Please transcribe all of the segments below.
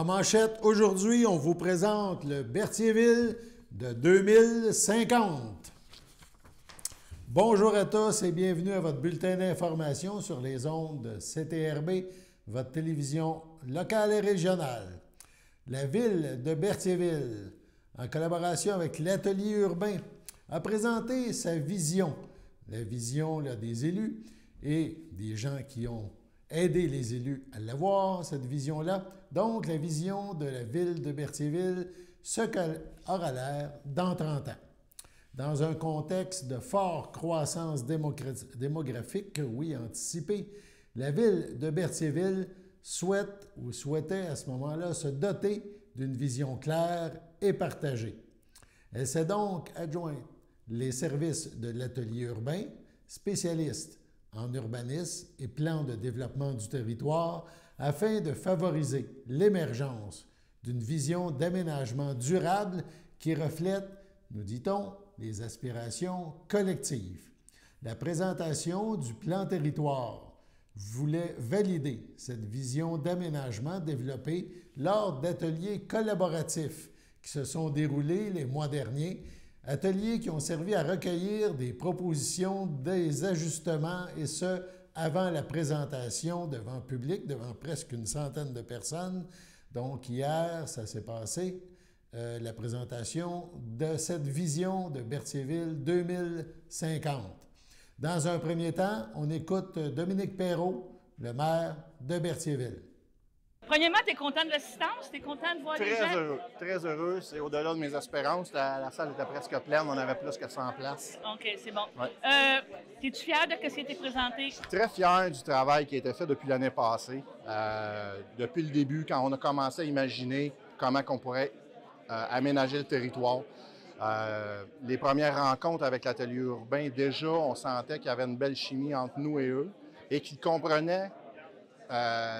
En manchette, aujourd'hui, on vous présente le Berthierville de 2050. Bonjour à tous et bienvenue à votre bulletin d'information sur les ondes de CTRB, votre télévision locale et régionale. La ville de Berthierville, en collaboration avec l'Atelier urbain, a présenté sa vision, la vision des élus et des gens qui ont aidé les élus à l'avoir, cette vision-là. Donc, la vision de la ville de Berthierville, ce qu'elle aura l'air dans 30 ans. Dans un contexte de forte croissance démographique, oui, anticipée, la ville de Berthierville souhaite ou souhaitait à ce moment-là se doter d'une vision claire et partagée. Elle s'est donc adjointe les services de l'atelier urbain, spécialiste en urbanisme et plan de développement du territoire, afin de favoriser l'émergence d'une vision d'aménagement durable qui reflète, nous dit-on, les aspirations collectives. La présentation du plan territoire voulait valider cette vision d'aménagement développée lors d'ateliers collaboratifs qui se sont déroulés les mois derniers, ateliers qui ont servi à recueillir des propositions, des ajustements, et ce, avant la présentation devant public, devant presque une centaine de personnes. Donc hier, ça s'est passé, la présentation de cette vision de Berthierville 2050. Dans un premier temps, on écoute Dominique Perrault, le maire de Berthierville. Premièrement, tu es content de l'assistance? Tu es content de voir les gens? Très heureux. C'est au-delà de mes espérances. La salle était presque pleine. On avait plus que 100 places. OK, c'est bon. Ouais. Es-tu fier de ce qui a été présenté? Je suis très fier du travail qui a été fait depuis l'année passée. Depuis le début, quand on a commencé à imaginer comment on pourrait aménager le territoire. Les premières rencontres avec l'atelier urbain, déjà, on sentait qu'il y avait une belle chimie entre nous et eux et qu'ils comprenaient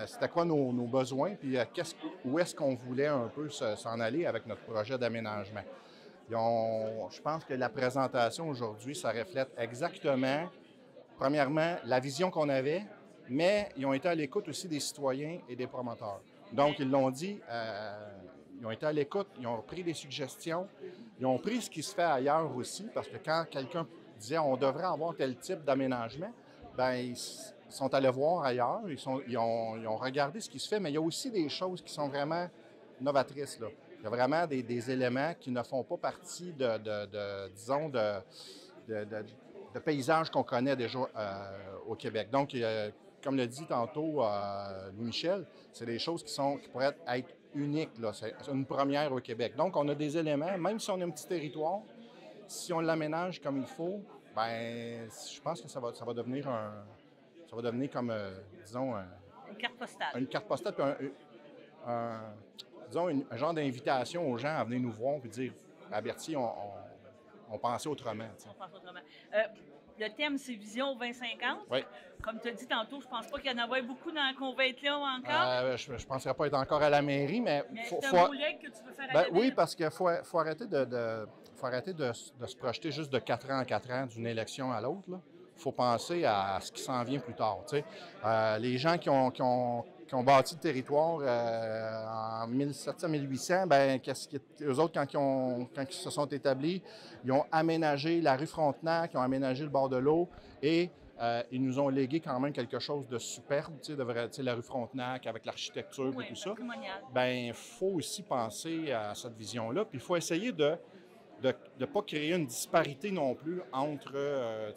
c'était quoi nos besoins, puis où est-ce qu'on voulait un peu s'en aller avec notre projet d'aménagement. Je pense que la présentation aujourd'hui, ça reflète exactement, premièrement, la vision qu'on avait, mais ils ont été à l'écoute aussi des citoyens et des promoteurs. Donc, ils l'ont dit, ils ont été à l'écoute, ils ont pris des suggestions, ils ont pris ce qui se fait ailleurs aussi, parce que quand quelqu'un disait on devrait avoir tel type d'aménagement, bien, ils sont allés voir ailleurs, ils ont regardé ce qui se fait, mais il y a aussi des choses qui sont vraiment novatrices, là. Il y a vraiment des éléments qui ne font pas partie disons, de paysages qu'on connaît déjà au Québec. Donc, comme le dit tantôt Louis-Michel, c'est des choses qui pourraient être uniques, là. C'est une première au Québec. Donc, on a des éléments, même si on a un petit territoire, si on l'aménage comme il faut, bien, je pense que ça va devenir comme, disons... Une carte postale. Une carte postale, puis disons, un genre d'invitation aux gens à venir nous voir et dire, à Berthier, on pensait autrement. On pense autrement. Le thème, c'est Vision 2050. Oui. Comme tu as dit tantôt, je pense pas qu'il y en avait beaucoup dans la convaincre-là encore. Je ne penserais pas être encore à la mairie, mais... c'est un volet que tu veux faire à la ville? Oui, parce qu'il faut arrêter de se projeter juste de 4 ans en 4 ans d'une élection à l'autre, là. Il faut penser à ce qui s'en vient plus tard. Les gens qui ont bâti le territoire en 1700-1800, ben, eux autres, quand ils se sont établis, ils ont aménagé la rue Frontenac, ils ont aménagé le bord de l'eau et ils nous ont légué quand même quelque chose de superbe, la rue Frontenac avec l'architecture et tout ça. Ben, il faut aussi penser à cette vision-là, puis il faut essayer de ne pas créer une disparité non plus entre...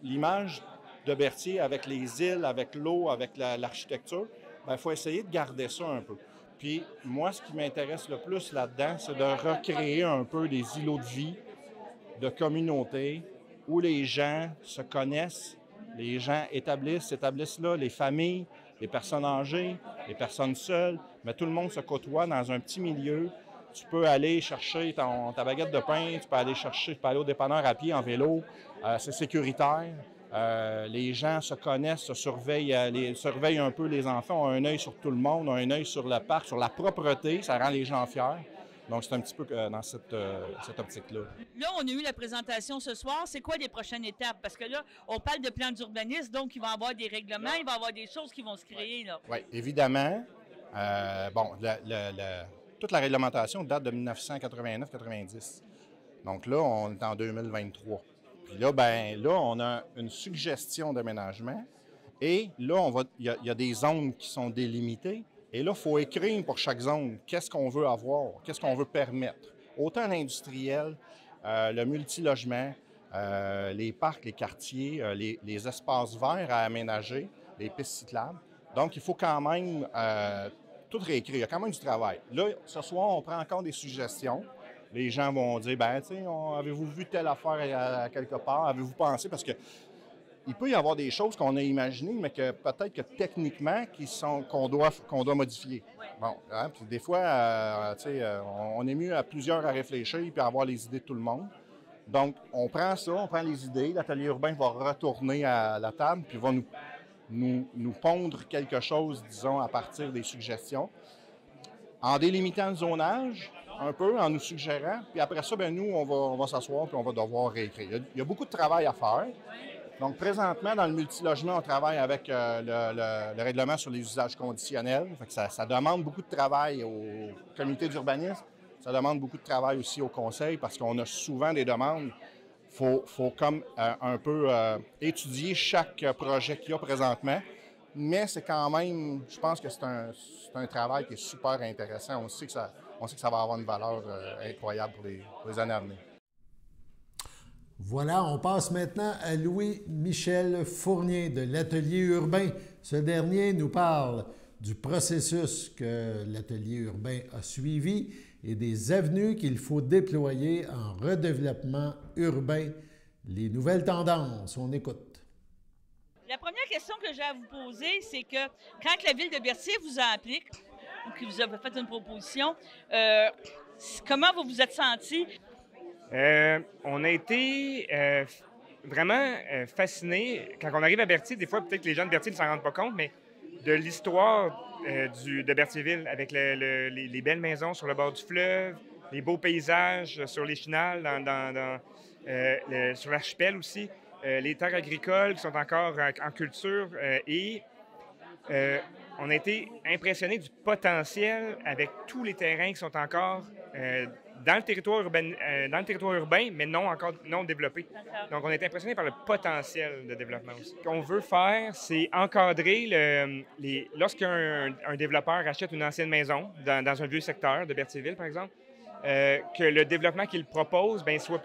l'image de Berthier avec les îles, avec l'eau, avec l'architecture, il faut essayer de garder ça un peu. Puis moi, ce qui m'intéresse le plus là-dedans, c'est de recréer un peu des îlots de vie, de communauté, où les gens se connaissent, les gens s'établissent là, les familles, les personnes âgées, les personnes seules, mais tout le monde se côtoie dans un petit milieu. Tu peux aller chercher ta baguette de pain, tu peux aller au dépanneur à pied, en vélo, c'est sécuritaire. Les gens se connaissent, se surveillent un peu, les enfants ont un œil sur tout le monde, ont un œil sur le parc, sur la propreté, ça rend les gens fiers. Donc, c'est un petit peu dans cette optique-là. Là, on a eu la présentation ce soir. C'est quoi les prochaines étapes? Parce que là, on parle de plan d'urbanisme, donc il va y avoir des règlements, il va y avoir des choses qui vont se créer, là. Oui, évidemment. Bon, toute la réglementation date de 1989-90. Donc là, on est en 2023. Puis là, on a une suggestion d'aménagement. Et là, il y a des zones qui sont délimitées. Et là, il faut écrire pour chaque zone qu'est-ce qu'on veut avoir, qu'est-ce qu'on veut permettre. Autant l'industriel, le multilogement, les parcs, les quartiers, les espaces verts à aménager, les pistes cyclables. Donc, il faut quand même tout réécrire. Il y a quand même du travail. Là, ce soir, on prend encore des suggestions. Les gens vont dire, avez-vous vu telle affaire à quelque part? Avez-vous pensé? Parce que il peut y avoir des choses qu'on a imaginées, mais que peut-être que techniquement, qu'on doit modifier. Bon, hein, puis des fois, on est mieux à plusieurs à réfléchir puis à avoir les idées de tout le monde. Donc, on prend ça, on prend les idées, l'atelier urbain va retourner à la table puis va nous pondre quelque chose, disons, à partir des suggestions, en délimitant le zonage un peu, en nous suggérant, puis après ça, nous, on va s'asseoir puis on va devoir réécrire. Il y a beaucoup de travail à faire. Donc, présentement, dans le multilogement, on travaille avec le règlement sur les usages conditionnels. Fait que ça demande beaucoup de travail au comité d'urbanisme. Ça demande beaucoup de travail aussi au conseil parce qu'on a souvent des demandes. Il faut comme un peu étudier chaque projet qu'il y a présentement. Mais c'est quand même, je pense que c'est un travail qui est super intéressant. On sait que ça va avoir une valeur incroyable pour les années à venir. Voilà, on passe maintenant à Louis-Michel Fournier de l'Atelier urbain. Ce dernier nous parle du processus que l'Atelier urbain a suivi et des avenues qu'il faut déployer en redéveloppement urbain. Les nouvelles tendances, on écoute. La première question que j'ai à vous poser, c'est que quand la Ville de Berthier vous a appelé ou qu'il vous a fait une proposition, comment vous vous êtes senti? On a été vraiment fascinés. Quand on arrive à Berthier, des fois, peut-être que les gens de Berthier ne s'en rendent pas compte, mais de l'histoire de Berthierville, avec les belles maisons sur le bord du fleuve, les beaux paysages sur les chenals, sur l'archipel aussi, les terres agricoles qui sont encore en culture et on a été impressionnés du potentiel avec tous les terrains qui sont encore dans le territoire urbain, mais non développés. Donc, on a été impressionnés par le potentiel de développement aussi. Ce qu'on veut faire, c'est encadrer lorsqu'un développeur achète une ancienne maison dans un vieux secteur de Berthierville, par exemple, que le développement qu'il propose soit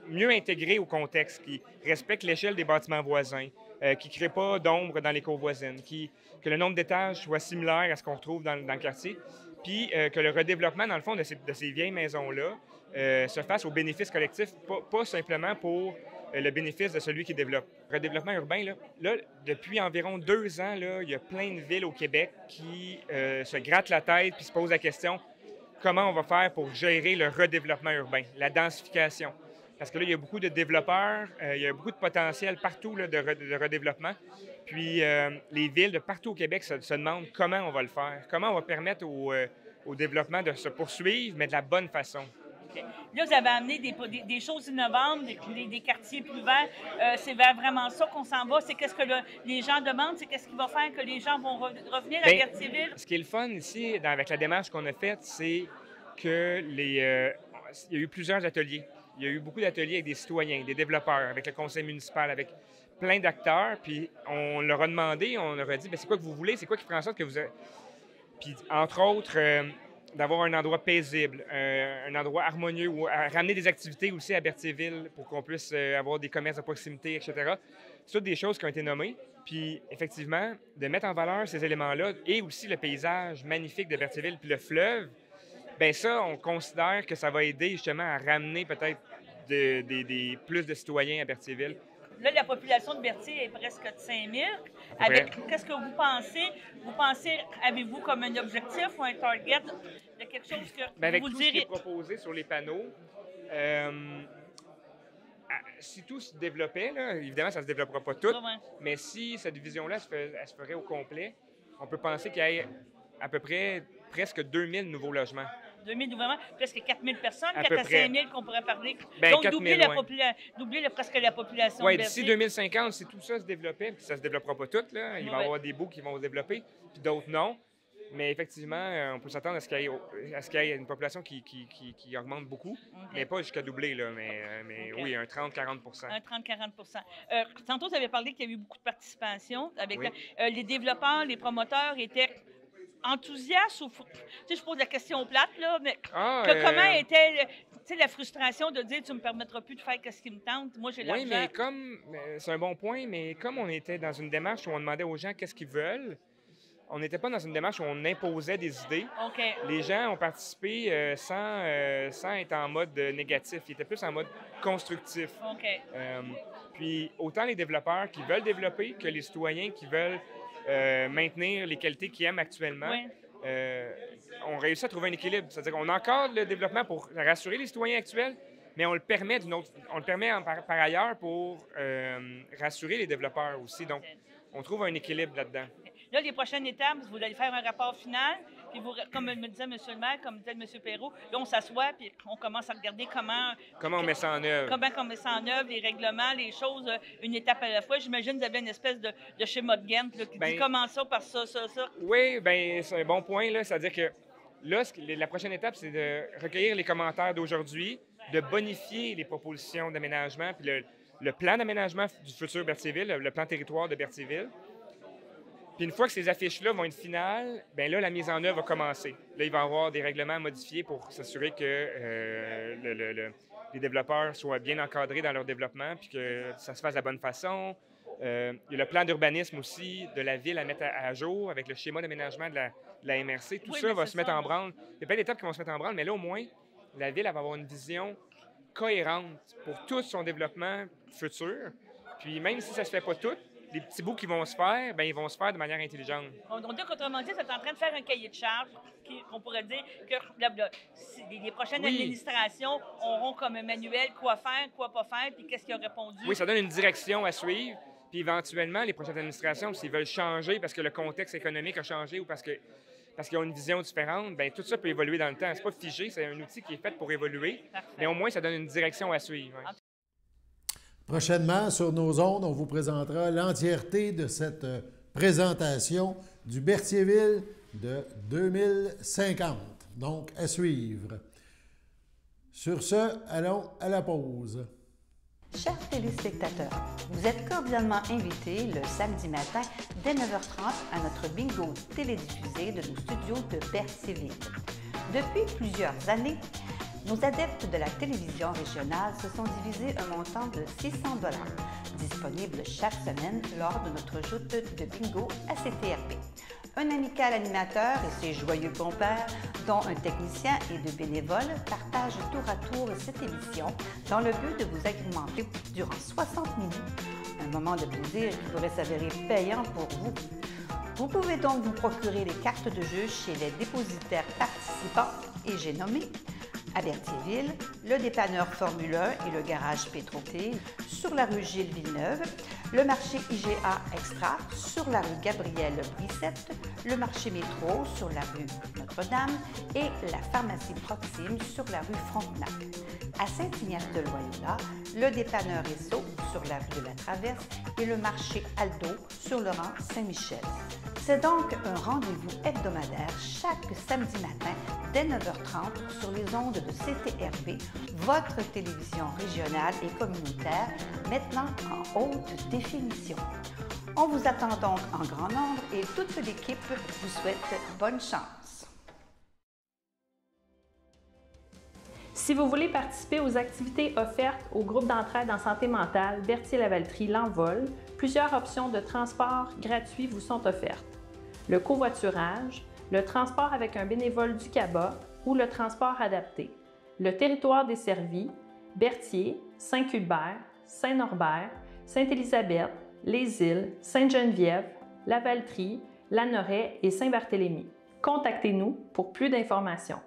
mieux intégré au contexte, qui respecte l'échelle des bâtiments voisins, qui ne crée pas d'ombre dans les cours voisines, que le nombre d'étages soit similaire à ce qu'on retrouve dans le quartier, puis que le redéveloppement, dans le fond, de ces vieilles maisons-là se fasse au bénéfice collectif, pas simplement pour le bénéfice de celui qui développe. Redéveloppement urbain, là, depuis environ 2 ans, là, il y a plein de villes au Québec qui se grattent la tête puis se posent la question comment on va faire pour gérer le redéveloppement urbain, la densification. Parce que là, il y a beaucoup de développeurs, il y a beaucoup de potentiel partout là, de redéveloppement. Puis les villes de partout au Québec se demandent comment on va le faire, comment on va permettre au développement de se poursuivre, mais de la bonne façon. Okay. Là, vous avez amené des choses innovantes, des quartiers plus verts. C'est vers vraiment ça qu'on s'en va. C'est qu'est-ce que les gens demandent, c'est qu'est-ce qui va faire que les gens vont revenir à Berthierville. Ce qui est le fun ici, avec la démarche qu'on a faite, c'est que il y a eu plusieurs ateliers. Il y a eu beaucoup d'ateliers avec des citoyens, des développeurs, avec le conseil municipal, avec plein d'acteurs. Puis on leur a demandé, on leur a dit, c'est quoi que vous voulez? C'est quoi qui ferait en sorte que vous... Puis entre autres, d'avoir un endroit paisible, un endroit harmonieux, où ramener des activités aussi à Berthierville pour qu'on puisse avoir des commerces de proximité, etc. C'est toutes des choses qui ont été nommées. Puis effectivement, de mettre en valeur ces éléments-là et aussi le paysage magnifique de Berthierville, puis le fleuve, bien ça, on considère que ça va aider justement à ramener peut-être plus de citoyens à Berthierville. Là, la population de Berthier est presque de 5 000. Qu'est-ce que vous pensez? Avez-vous comme un objectif ou un target de quelque chose que avec vous tout ce qui est proposé sur les panneaux, si tout se développait, là, évidemment, ça ne se développera pas tout, mais si cette vision-là elle se ferait au complet, on peut penser qu'il y ait à peu près presque 2000 nouveaux logements. 2000 nouveaux logements, presque 4000 personnes, à 4 à 5000 qu'on pourrait parler. Donc, doubler presque la population. Oui, d'ici 2050, si tout ça se développait, puis ça ne se développera pas tout, là, il va y avoir des bouts qui vont se développer, puis d'autres non. Mais effectivement, on peut s'attendre à ce qu'il y ait une population qui augmente beaucoup, mais pas jusqu'à doubler, là, mais oui, un 30-40 Un 30-40 Tantôt, vous avez parlé qu'il y a eu beaucoup de participation. Avec Oui. les développeurs, les promoteurs étaient enthousiastes ou... Tu sais, je pose la question plate, là, mais comment était la frustration de dire « tu ne me permettras plus de faire ce qui me tente, moi j'ai l'argent ». Oui, mais c'est un bon point, mais comme on était dans une démarche où on demandait aux gens qu'est-ce qu'ils veulent, on n'était pas dans une démarche où on imposait des idées. OK. Les gens ont participé sans être en mode négatif. Ils étaient plus en mode constructif. OK. Puis autant les développeurs qui veulent développer que les citoyens qui veulent maintenir les qualités qu'ils aiment actuellement. Oui. On réussit à trouver un équilibre. C'est-à-dire qu'on encadre le développement pour rassurer les citoyens actuels, mais on le permet par ailleurs pour rassurer les développeurs aussi. Donc, on trouve un équilibre là-dedans. Là, les prochaines étapes, vous allez faire un rapport final, puis vous, comme me disait M. le maire, comme disait M. Perrault, là, on s'assoit, puis on commence à regarder comment on met ça en œuvre. Comment on met ça en œuvre, les règlements, les choses, une étape à la fois. J'imagine que vous avez une espèce de schéma de Gantt là, qui dit comment ça, par ça, ça, ça. Oui, bien, c'est un bon point, là. C'est-à-dire que là, la prochaine étape, c'est de recueillir les commentaires d'aujourd'hui, de bonifier les propositions d'aménagement, puis le plan d'aménagement du futur Berthierville, le plan territoire de Berthierville. Puis une fois que ces affiches-là vont être finales, bien là, la mise en œuvre va commencer. Là, il va y avoir des règlements modifiés pour s'assurer que les développeurs soient bien encadrés dans leur développement puis que ça se fasse de la bonne façon. Il y a le plan d'urbanisme aussi de la ville à mettre à jour avec le schéma d'aménagement de la MRC. Tout ça va se mettre en branle. Il y a plein d'étapes qui vont se mettre en branle, mais là, au moins, la ville elle va avoir une vision cohérente pour tout son développement futur. Puis même si ça ne se fait pas tout, les petits bouts qui vont se faire, bien, ils vont se faire de manière intelligente. On dit qu'autrement dit, c'est en train de faire un cahier de charges qu'on pourrait dire que les prochaines administrations auront comme un manuel quoi faire, quoi pas faire, puis qu'est-ce qui a répondu. Oui, ça donne une direction à suivre. Puis éventuellement, les prochaines administrations, s'ils veulent changer parce que le contexte économique a changé ou parce qu'ils ont une vision différente, bien, tout ça peut évoluer dans le temps. C'est pas figé, c'est un outil qui est fait pour évoluer. Parfait. Mais au moins, ça donne une direction à suivre. Ouais. Prochainement, sur nos ondes, on vous présentera l'entièreté de cette présentation du Berthierville de 2050. Donc, à suivre. Sur ce, allons à la pause. Chers téléspectateurs, vous êtes cordialement invités le samedi matin dès 9h30 à notre bingo télédiffusé de nos studios de Berthierville. Depuis plusieurs années, nos adeptes de la télévision régionale se sont divisés un montant de 600 $, disponible chaque semaine lors de notre joute de bingo à CTRP. Un amical animateur et ses joyeux compères, dont un technicien et deux bénévoles, partagent tour à tour cette émission dans le but de vous agrémenter durant 60 minutes. Un moment de plaisir qui pourrait s'avérer payant pour vous. Vous pouvez donc vous procurer les cartes de jeu chez les dépositaires participants et j'ai nommé à Berthierville, le dépanneur Formule 1 et le garage Pétroté sur la rue Gilles Villeneuve, le marché IGA Extra sur la rue Gabrielle Brissette, le marché Métro sur la rue Notre-Dame et la pharmacie Proxime sur la rue Frontenac. À Saint-Ignace-de-Loyola, le dépanneur Esso sur la rue de la Traverse et le marché Aldo sur le rang Saint-Michel. C'est donc un rendez-vous hebdomadaire chaque samedi matin dès 9h30 sur les ondes de CTRP, votre télévision régionale et communautaire, maintenant en haute définition. On vous attend donc en grand nombre et toute l'équipe vous souhaite bonne chance. Si vous voulez participer aux activités offertes au groupe d'entraide en santé mentale Berthier-Lavaltrie L'Envol, plusieurs options de transport gratuits vous sont offertes. Le covoiturage, le transport avec un bénévole du CABA ou le transport adapté. Le territoire desservi, Berthier, Saint-Cuthbert, Saint-Norbert, Sainte-Élisabeth, Les Îles, Sainte-Geneviève, Lavaltrie, Lanoraie et Saint-Barthélemy. Contactez-nous pour plus d'informations.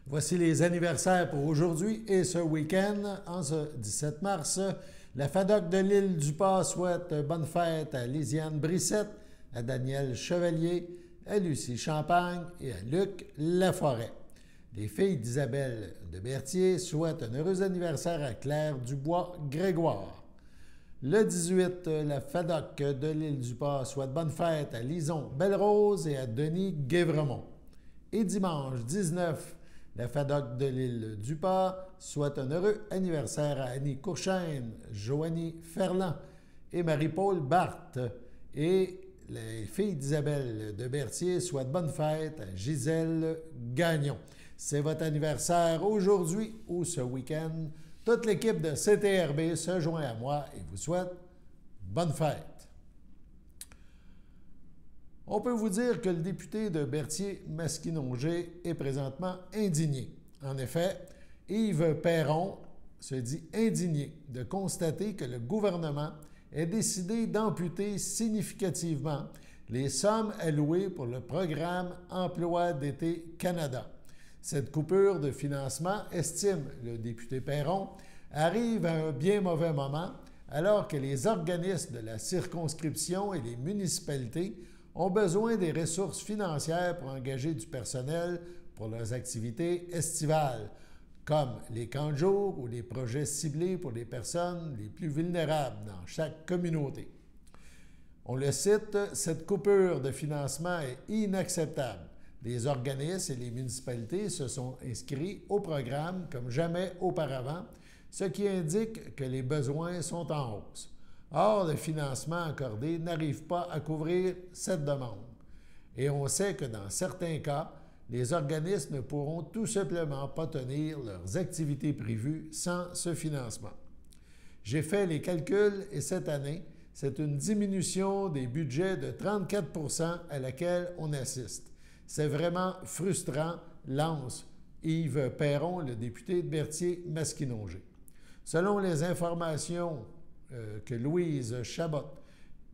Voici les anniversaires pour aujourd'hui et ce week-end, en ce 17 mars. La FADOC de l'île du Pas souhaite bonne fête à Lisiane Brissette, à Daniel Chevalier, à Lucie Champagne et à Luc Laforêt. Les filles d'Isabelle de Berthier souhaitent un heureux anniversaire à Claire Dubois-Grégoire. Le 18, la FADOC de l'île du Pas souhaite bonne fête à Lison Belle-Rose et à Denis Guévremont. Et dimanche 19, la FADOC de l'île du Pas souhaite un heureux anniversaire à Annie Courchaine, Joanie Ferland et Marie-Paul Barthes. Et les filles d'Isabelle de Berthier souhaitent bonne fête à Gisèle Gagnon. C'est votre anniversaire aujourd'hui ou ce week-end. Toute l'équipe de CTRB se joint à moi et vous souhaite bonne fête. On peut vous dire que le député de Berthier-Masquinongé est présentement indigné. En effet, Yves Perron se dit indigné de constater que le gouvernement ait décidé d'amputer significativement les sommes allouées pour le programme Emploi d'été Canada. Cette coupure de financement, estime le député Perron, arrive à un bien mauvais moment alors que les organismes de la circonscription et les municipalités ont besoin des ressources financières pour engager du personnel pour leurs activités estivales, comme les camps de jour ou les projets ciblés pour les personnes les plus vulnérables dans chaque communauté. On le cite, cette coupure de financement est inacceptable. Les organismes et les municipalités se sont inscrits au programme comme jamais auparavant, ce qui indique que les besoins sont en hausse. Or, le financement accordé n'arrive pas à couvrir cette demande. Et on sait que dans certains cas, les organismes ne pourront tout simplement pas tenir leurs activités prévues sans ce financement. J'ai fait les calculs et cette année, c'est une diminution des budgets de 34 % à laquelle on assiste. C'est vraiment frustrant, lance Yves Perron, le député de Berthier-Masquinongé. Selon les informations que Louise Chabot,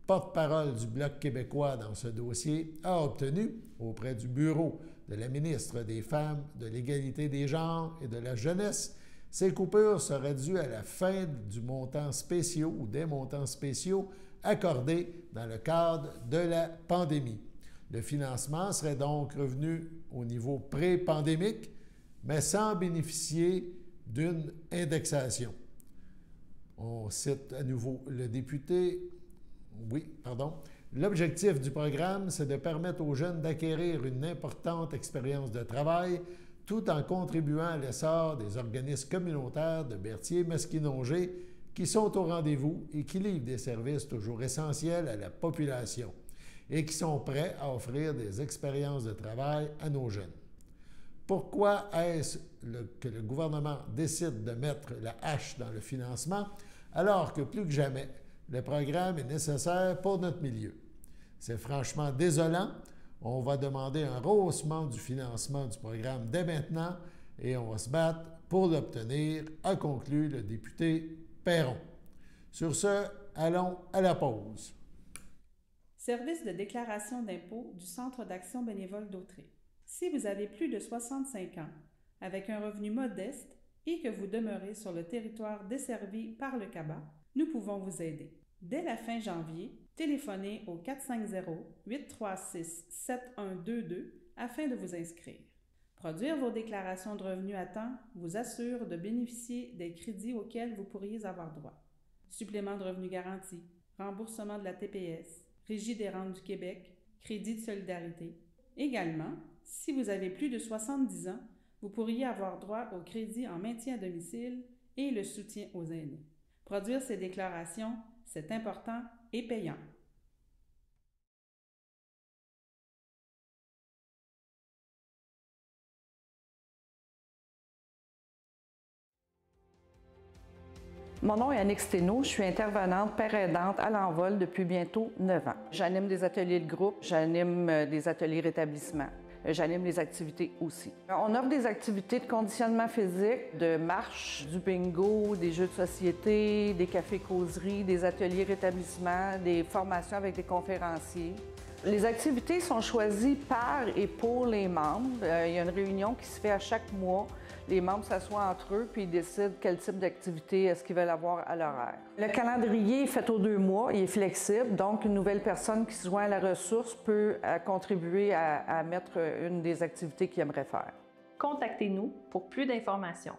porte-parole du Bloc québécois dans ce dossier, a obtenues auprès du bureau de la ministre des Femmes, de l'Égalité des genres et de la Jeunesse, ces coupures seraient dues à la fin du montant spéciaux ou des montants spéciaux accordés dans le cadre de la pandémie. Le financement serait donc revenu au niveau pré-pandémique, mais sans bénéficier d'une indexation. On cite à nouveau le député. L'objectif du programme, c'est de permettre aux jeunes d'acquérir une importante expérience de travail tout en contribuant à l'essor des organismes communautaires de Berthier-Masquinongé qui sont au rendez-vous et qui livrent des services toujours essentiels à la population et qui sont prêts à offrir des expériences de travail à nos jeunes. Pourquoi est-ce que le gouvernement décide de mettre la hache dans le financement alors que plus que jamais, le programme est nécessaire pour notre milieu? C'est franchement désolant. On va demander un rehaussement du financement du programme dès maintenant et on va se battre pour l'obtenir, a conclu le député Perron. Sur ce, allons à la pause. Service de déclaration d'impôt du Centre d'action bénévole d'Autrey. Si vous avez plus de 65 ans, avec un revenu modeste et que vous demeurez sur le territoire desservi par le CABA, nous pouvons vous aider. Dès la fin janvier, téléphonez au 450-836-7122 afin de vous inscrire. Produire vos déclarations de revenus à temps vous assure de bénéficier des crédits auxquels vous pourriez avoir droit. Supplément de revenus garanti, remboursement de la TPS, Régie des rentes du Québec, crédit de solidarité. Également, si vous avez plus de 70 ans, vous pourriez avoir droit au crédit en maintien à domicile et le soutien aux aînés. Produire ces déclarations, c'est important et payant. Mon nom est Annick Steno, je suis intervenante père aidante à l'Envol depuis bientôt 9 ans. J'anime des ateliers de groupe, j'anime des ateliers rétablissement. J'anime les activités aussi. On offre des activités de conditionnement physique, de marche, du bingo, des jeux de société, des cafés-causeries, des ateliers rétablissement, des formations avec des conférenciers. Les activités sont choisies par et pour les membres. Il y a une réunion qui se fait à chaque mois. Les membres s'assoient entre eux puis ils décident quel type d'activité est-ce qu'ils veulent avoir à l'horaire. Le calendrier est fait aux 2 mois, il est flexible, donc une nouvelle personne qui se joint à la ressource peut contribuer à mettre une des activités qu'il aimerait faire. Contactez-nous pour plus d'informations.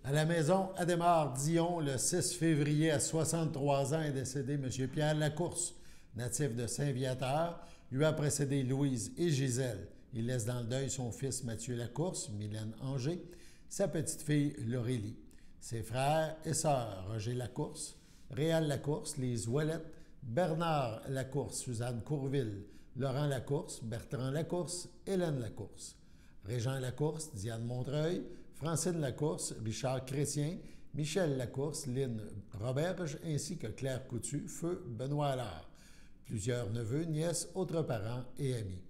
À la maison Adhémar-Dion, le 6 février, à 63 ans, est décédé M. Pierre Lacourse, natif de Saint-Viateur. Lui a précédé Louise et Gisèle. Il laisse dans le deuil son fils Mathieu Lacourse, Mylène Anger, sa petite-fille Laurélie, ses frères et sœurs Roger Lacourse, Réal Lacourse, Lise Ouellette, Bernard Lacourse, Suzanne Courville, Laurent Lacourse, Bertrand Lacourse, Hélène Lacourse, Régent Lacourse, Diane Montreuil, Francine Lacourse, Richard Chrétien, Michel Lacourse, Lynne Roberge, ainsi que Claire Coutu, feu Benoît Allard. Plusieurs neveux, nièces, autres parents et amis.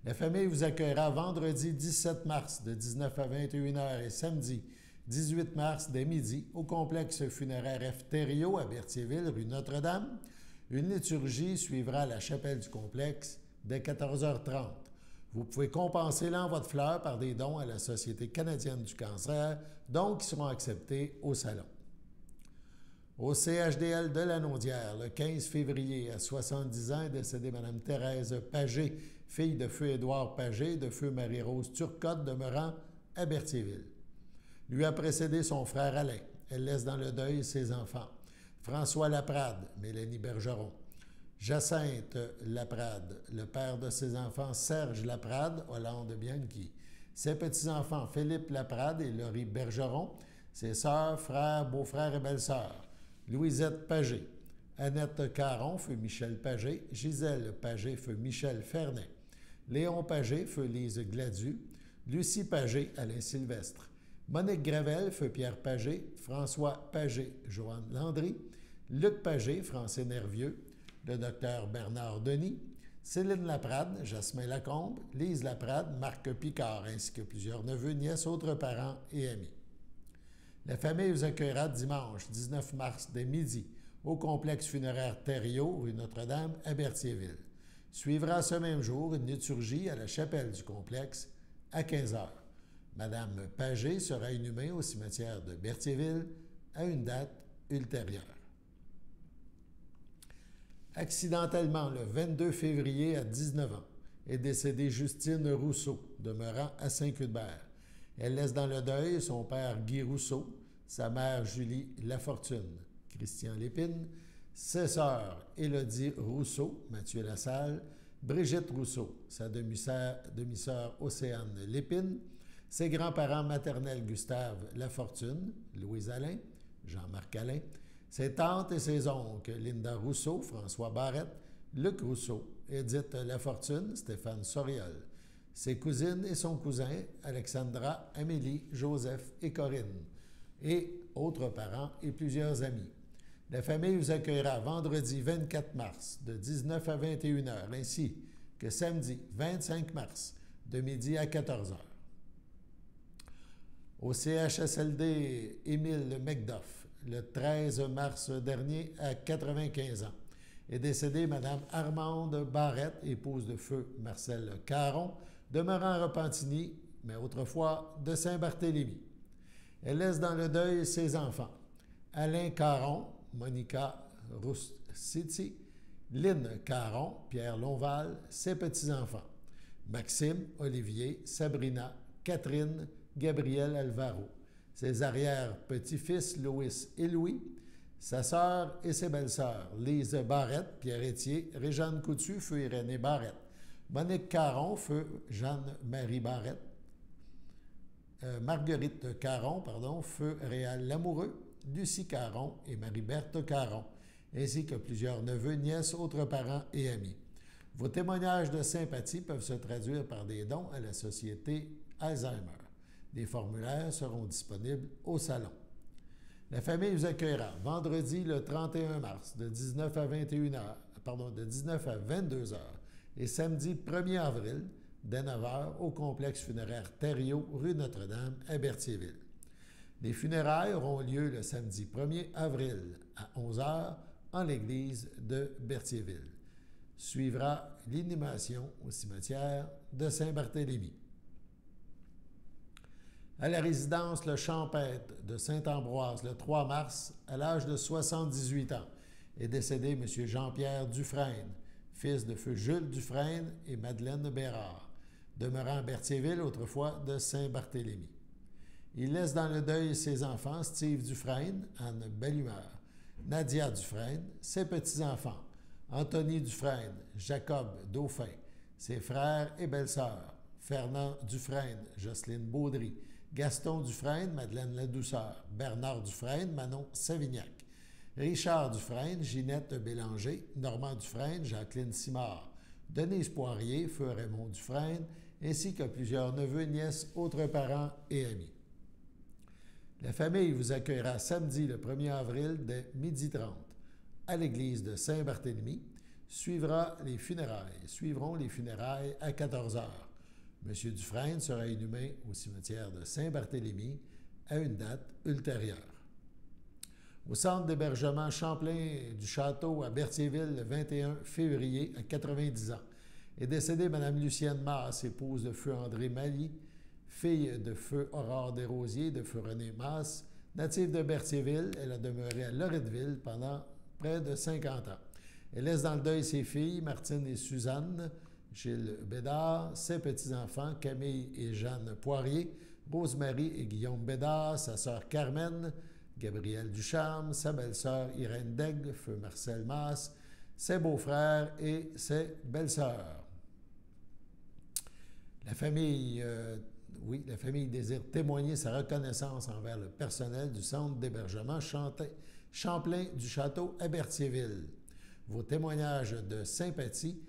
La famille vous accueillera vendredi 17 mars de 19 à 21 h et samedi 18 mars dès midi au complexe funéraire F. Thériault à Berthierville, rue Notre-Dame. Une liturgie suivra à la chapelle du complexe dès 14h30. Vous pouvez compenser l'envoi de fleurs par des dons à la Société canadienne du cancer, dons qui seront acceptés au salon. Au CHDL de la Naudière, le 15 février, à 70 ans, est décédée Mme Thérèse Pagé, fille de feu Édouard Pagé, de feu Marie-Rose Turcotte, demeurant à Berthierville. Lui a précédé son frère Alain. Elle laisse dans le deuil ses enfants. François Laprade, Mélanie Bergeron, Jacinthe Laprade, le père de ses enfants Serge Laprade, Hollande Bianchi, ses petits-enfants Philippe Laprade et Laurie Bergeron, ses sœurs, frères, beaux-frères et belles-sœurs, Louisette Pagé, Annette Caron, feu Michel Pagé, Gisèle Pagé, feu Michel Fernet, Léon Pagé, feu Lise Gladu, Lucie Pagé, Alain Sylvestre, Monique Gravel, feu Pierre Pagé, François Pagé, Joanne Landry, Luc Pagé, Francine Hervieux, le docteur Bernard Denis, Céline Laprade, Jasmin Lacombe, Lise Laprade, Marc Picard, ainsi que plusieurs neveux, nièces, autres parents et amis. La famille vous accueillera dimanche 19 mars dès midi au complexe funéraire Thériault, rue Notre-Dame, à Berthierville. Suivra ce même jour une liturgie à la chapelle du complexe à 15 h. Madame Pagé sera inhumée au cimetière de Berthierville à une date ultérieure. Accidentellement, le 22 février à 19 ans, est décédée Justine Rousseau, demeurant à Saint-Cuthbert. Elle laisse dans le deuil son père Guy Rousseau, sa mère Julie Lafortune, Christian Lépine, ses sœurs Élodie Rousseau, Mathieu Lassalle, Brigitte Rousseau, sa demi-sœur Océane Lépine, ses grands-parents maternels Gustave Lafortune, Louise Alain, Jean-Marc Alain, ses tantes et ses oncles Linda Rousseau, François Barrette, Luc Rousseau, Édith Lafortune, Stéphane Soriol, ses cousines et son cousin Alexandra, Amélie, Joseph et Corinne, et autres parents et plusieurs amis. La famille vous accueillera vendredi 24 mars de 19 à 21 h, ainsi que samedi 25 mars de midi à 14 h. Au CHSLD Émile Macduff, le 13 mars dernier, à 95 ans, est décédée Mme Armande Barrette, épouse de feu Marcel Caron, demeurant à Repentigny, mais autrefois de Saint-Barthélemy. Elle laisse dans le deuil ses enfants, Alain Caron, Monica Roussiti, Lynne Caron, Pierre Lonval, ses petits-enfants, Maxime, Olivier, Sabrina, Catherine, Gabriel Alvaro, ses arrière-petits-fils Louis et Louis, sa sœur et ses belles-sœurs, Lise Barrette, Pierre Étier, Réjeanne Coutu, feu Irénée Barrette, Monique Caron, feu Jeanne-Marie Barrette, Marguerite Caron, feu Réal Lamoureux, Lucie Caron et Marie-Berthe Caron, ainsi que plusieurs neveux, nièces, autres parents et amis. Vos témoignages de sympathie peuvent se traduire par des dons à la Société Alzheimer. Des formulaires seront disponibles au salon. La famille vous accueillera vendredi le 31 mars de 19 à 22 h et samedi 1er avril dès 9 h au complexe funéraire Thériault, rue Notre-Dame à Berthierville. Les funérailles auront lieu le samedi 1er avril à 11 h en l'église de Berthierville. Suivra l'inhumation au cimetière de Saint-Barthélemy. À la résidence Le Champêtre de Saint-Ambroise, le 3 mars, à l'âge de 78 ans, est décédé M. Jean-Pierre Dufresne, fils de feu Jules Dufresne et Madeleine Bérard, demeurant à Berthierville, autrefois de Saint-Barthélemy. Il laisse dans le deuil ses enfants, Steve Dufresne, Anne Bellumeur, Nadia Dufresne, ses petits-enfants, Anthony Dufresne, Jacob Dauphin, ses frères et belles-sœurs, Fernand Dufresne, Jocelyne Baudry, Gaston Dufresne, Madeleine Ladouceur, Bernard Dufresne, Manon Savignac, Richard Dufresne, Ginette Bélanger, Normand Dufresne, Jacqueline Simard, Denise Poirier, feu Raymond Dufresne, ainsi que plusieurs neveux, nièces, autres parents et amis. La famille vous accueillera samedi le 1er avril dès 12h30 à l'église de Saint-Barthélemy. Suivront les funérailles à 14 h. M. Dufresne sera inhumé au cimetière de Saint-Barthélemy à une date ultérieure. Au centre d'hébergement Champlain du Château à Berthierville le 21 février à 90 ans, est décédée Mme Lucienne Masse, épouse de feu André Mali, fille de feu Aurore Desrosiers, de feu René Masse, native de Berthierville. Elle a demeuré à Loretteville pendant près de 50 ans. Elle laisse dans le deuil ses filles, Martine et Suzanne, Gilles Bédard, ses petits-enfants, Camille et Jeanne Poirier, Rosemary et Guillaume Bédard, sa sœur Carmen, Gabrielle Ducharme, sa belle-sœur Irène Daigle, feu Marcel Masse, ses beaux-frères et ses belles-sœurs. La famille désire témoigner sa reconnaissance envers le personnel du centre d'hébergement Champlain du Château à Berthierville. Vos témoignages de sympathie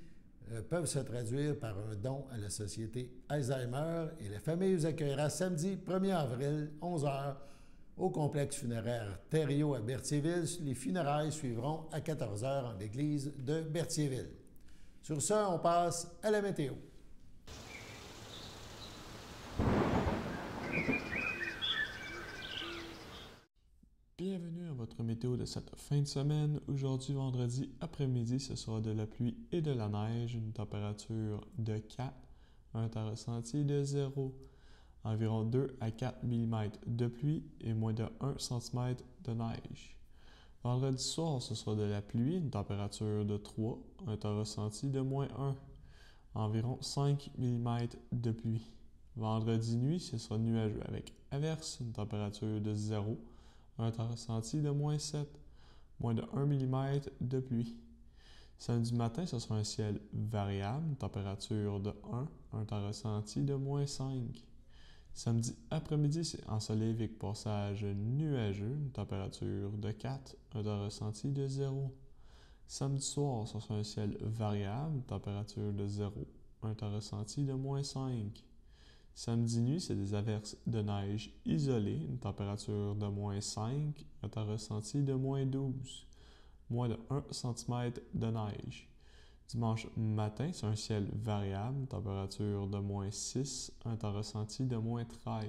peuvent se traduire par un don à la Société Alzheimer et la famille vous accueillera samedi 1er avril, 11 h, au complexe funéraire Thériault à Berthierville. Les funérailles suivront à 14 h en l'église de Berthierville. Sur ce, on passe à la météo. Bienvenue à votre météo de cette fin de semaine. Aujourd'hui, vendredi après-midi, ce sera de la pluie et de la neige, une température de 4, un temps ressenti de 0, environ 2 à 4 mm de pluie et moins de 1 cm de neige. Vendredi soir, ce sera de la pluie, une température de 3, un temps ressenti de moins 1, environ 5 mm de pluie. Vendredi nuit, ce sera nuageux avec averse, une température de 0, un temps ressenti de moins 7, moins de 1 mm de pluie. Samedi matin, ce sera un ciel variable, une température de 1, un temps ressenti de moins 5. Samedi après-midi, c'est ensoleillé avec passage nuageux, une température de 4, un temps ressenti de 0. Samedi soir, ce sera un ciel variable, une température de 0, un temps ressenti de moins 5. Samedi nuit, c'est des averses de neige isolées, une température de moins 5, un temps ressenti de moins 12, moins de 1 cm de neige. Dimanche matin, c'est un ciel variable, une température de moins 6, un temps ressenti de moins 13.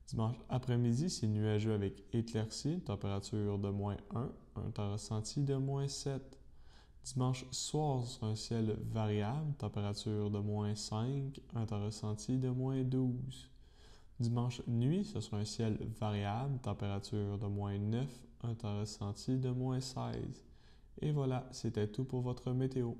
Dimanche après-midi, c'est nuageux avec éclaircies, une température de moins 1, un temps ressenti de moins 7. Dimanche soir, c'est un ciel variable, température de moins 5, un temps ressenti de moins 12. Dimanche nuit, ce sera un ciel variable, température de moins 9, un temps ressenti de moins 16. Et voilà, c'était tout pour votre météo.